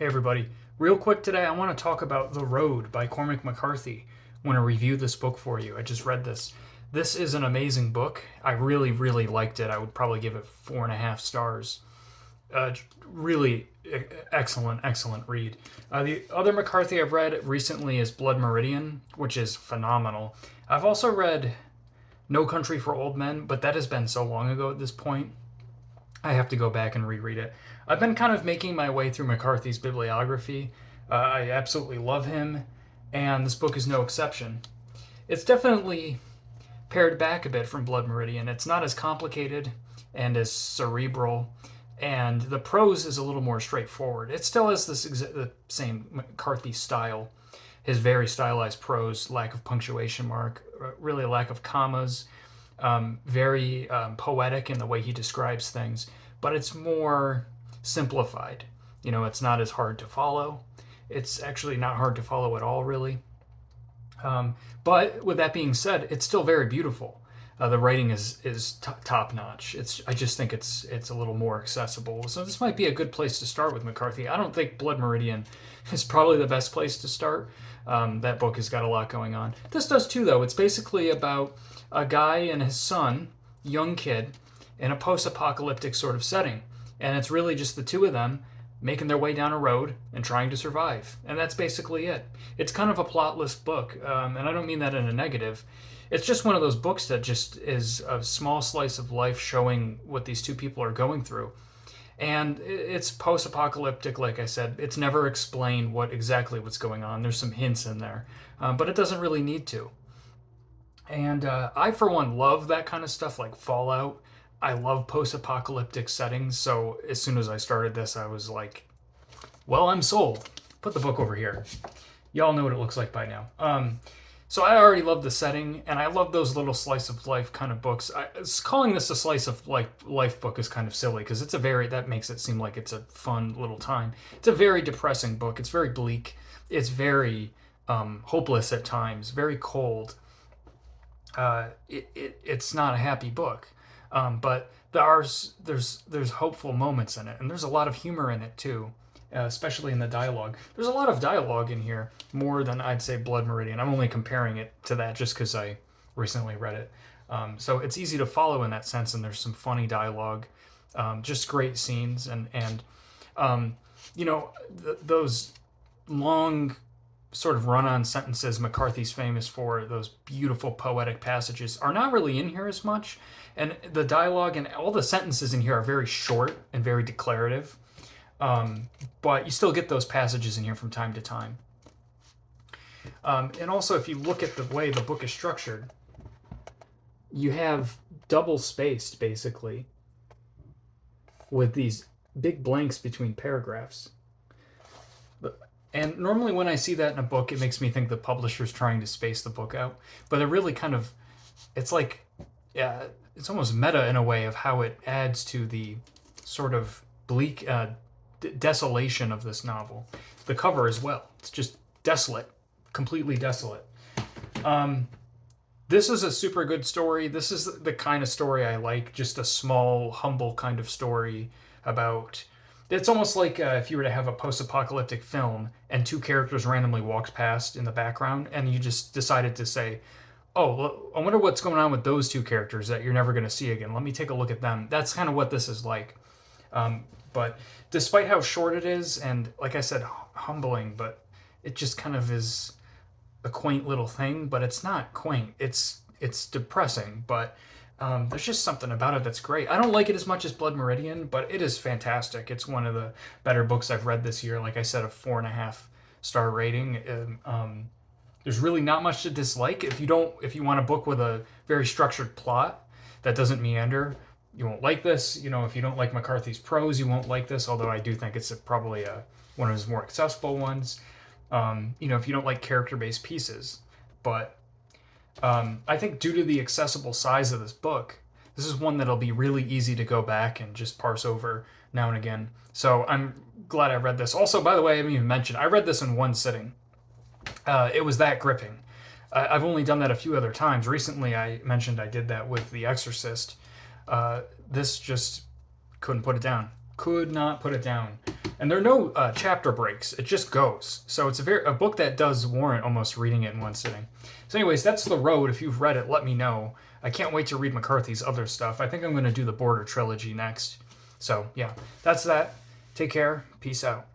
Hey everybody, real quick today I want to talk about The Road by Cormac McCarthy. I want to review this book for you. I just read this. This is an amazing book. I really, really liked it. I would probably give it 4.5 stars. Really excellent, excellent read. The other McCarthy I've read recently is Blood Meridian, which is phenomenal. I've also read No Country for Old Men, but that has been so long ago at this point. I have to go back and reread it. I've been kind of making my way through McCarthy's bibliography. I absolutely love him, and this book is no exception. It's definitely pared back a bit from Blood Meridian. It's not as complicated and as cerebral, and the prose is a little more straightforward. It still has the same McCarthy style, his very stylized prose, lack of punctuation mark, really lack of commas, very poetic in the way he describes things, but it's more simplified. It's not as hard to follow. It's actually not hard to follow at all, really. But with that being said, it's still very beautiful. The writing is top notch. I just think it's a little more accessible. So this might be a good place to start with McCarthy. I don't think Blood Meridian is probably the best place to start. That book has got a lot going on. This does too, though. It's basically about a guy and his son, young kid, in a post-apocalyptic sort of setting, and it's really just the two of them making their way down a road and trying to survive. And that's basically it. It's kind of a plotless book, and I don't mean that in a negative. It's just one of those books that just is a small slice of life showing what these two people are going through. And it's post-apocalyptic, like I said. It's never explained exactly what's going on. There's some hints in there, but it doesn't really need to. And I, for one, love that kind of stuff, like Fallout. I love post-apocalyptic settings, so as soon as I started this, I was like, well, I'm sold. Put the book over here. Y'all know what it looks like by now. So I already love the setting, and I love those little slice of life kind of books. Calling this a slice of life book is kind of silly, because that makes it seem like it's a fun little time. It's a very depressing book. It's very bleak. It's very hopeless at times, very cold. It's not a happy book. But there's hopeful moments in it, and there's a lot of humor in it too, especially in the dialogue. There's a lot of dialogue in here, more than I'd say Blood Meridian. I'm only comparing it to that just because I recently read it. So it's easy to follow in that sense, and there's some funny dialogue, just great scenes, and those long sort of run-on sentences McCarthy's famous for, those beautiful poetic passages, are not really in here as much. And the dialogue and all the sentences in here are very short and very declarative. But you still get those passages in here from time to time. And also, if you look at the way the book is structured, you have double spaced, basically, with these big blanks between paragraphs. And normally when I see that in a book, it makes me think the publisher's trying to space the book out. But it really kind of, it's like, yeah, it's almost meta in a way of how it adds to the sort of bleak desolation of this novel. The cover as well. It's just desolate, completely desolate. This is a super good story. This is the kind of story I like, just a small, humble kind of story about... It's almost like if you were to have a post-apocalyptic film and two characters randomly walked past in the background, and you just decided to say, oh, well, I wonder what's going on with those two characters that you're never going to see again. Let me take a look at them. That's kind of what this is like. But despite how short it is, and like I said, humbling, but it just kind of is a quaint little thing, but it's not quaint. It's depressing, but there's just something about it that's great. I don't like it as much as Blood Meridian, but it is fantastic. It's one of the better books I've read this year. Like I said, a 4.5-star rating. There's really not much to dislike. If you want a book with a very structured plot that doesn't meander, you won't like this. If you don't like McCarthy's prose, you won't like this, although I do think it's probably one of his more accessible ones. If you don't like character-based pieces. But I think due to the accessible size of this book, this is one that'll be really easy to go back and just parse over now and again. So I'm glad I read this. Also, by the way, I haven't even mentioned, I read this in one sitting. It was that gripping. I've only done that a few other times. Recently, I mentioned I did that with The Exorcist. This just couldn't put it down. Could not put it down. And there are no chapter breaks. It just goes. So it's a book that does warrant almost reading it in one sitting. So, anyways, that's The Road. If you've read it, let me know. I can't wait to read McCarthy's other stuff. I think I'm going to do the Border trilogy next. So, yeah, that's that. Take care. Peace out.